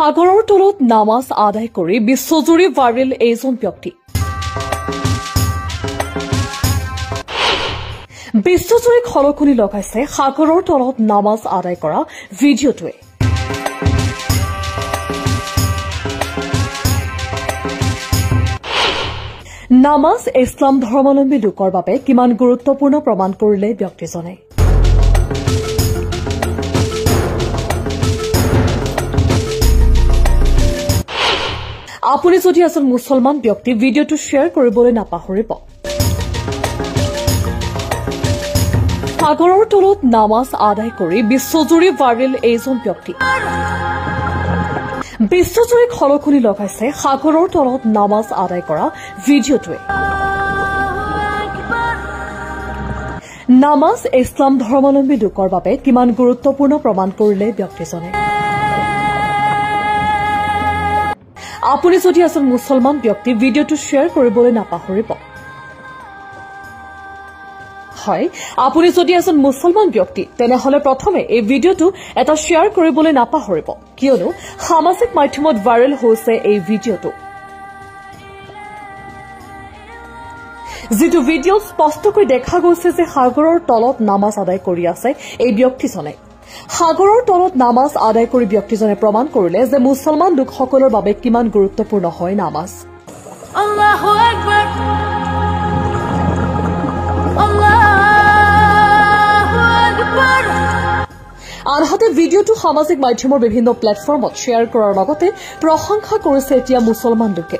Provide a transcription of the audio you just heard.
সাগৰৰ তলত নামাজ আদায় কৰি বিশ্বজুৰি ভাইৰেল এইজন ব্যক্তি। বিশ্বজুৰি খলকনি লগাইছে সাগৰৰ তলত নামাজ আদায় কৰা ভিডিঅ'টোৱে। নামাজ ইছলাম ধৰ্মাৱলম্বী লোকৰ বাবে কিমান গুৰুত্বপূৰ্ণ প্ৰমাণ কৰিলে ব্যক্তিজনে। আপুনি যদি এজন মুছলমান ব্যক্তি ভিডিঅ'টো শ্বেয়াৰ কৰিবলৈ নাপাহৰিব। সাগৰৰ তলত নামাজ আদায় কৰি বিশ্বজুৰি ভাইৰেল এইজন ব্যক্তি। বিশ্বজুৰি খলকনি লগাইছে সাগৰৰ তলত নামাজ আদায় কৰা ভিডিঅ'টোৱে। নামাজ ইছলাম ধৰ্মাৱলম্বী লোকৰ বাবে কিমান গুৰুত্বপূৰ্ণ প্ৰমাণ কৰিলে ব্যক্তিজনে। আপুনি যদি এজন মুছলমান ব্যক্তি ভিডিঅ'টো শ্বেয়াৰ কৰিবলৈ নাপাহৰিব। হয়, আপুনি যদি এজন মুছলমান ব্যক্তি তেনেহলে প্ৰথমে এই ভিডিঅ'টো এটা শ্বেয়াৰ কৰিবলৈ নাপাহৰিব, কিয়নো সামাজিক মাধ্যমত ভাইৰেল হৈছে এই ভিডিঅ'টো। যিটো ভিডিঅ'ত স্পষ্টকৈ দেখা গৈছে যে সাগৰৰ তলত নামাজ আদায় কৰি আছে এই ব্যক্তিজনে। সাগৰৰ তলত নামাজ আদায় কৰি ব্যক্তিজনে প্ৰমাণ কৰিলে যে মুছলমান লোকসকলৰ বাবে কিমান গুৰুত্বপূৰ্ণ হয় নামাজ। আল্লাহু আকবাৰ, আল্লাহু আকবাৰ। আনহাতে ভিডিঅ'টো সামাজিক মাধ্যমৰ বিভিন্ন প্লেটফৰ্মত শ্বেয়াৰ কৰাৰ লগতে প্ৰশংসা কৰিছে এতিয়া মুছলমান লোকে।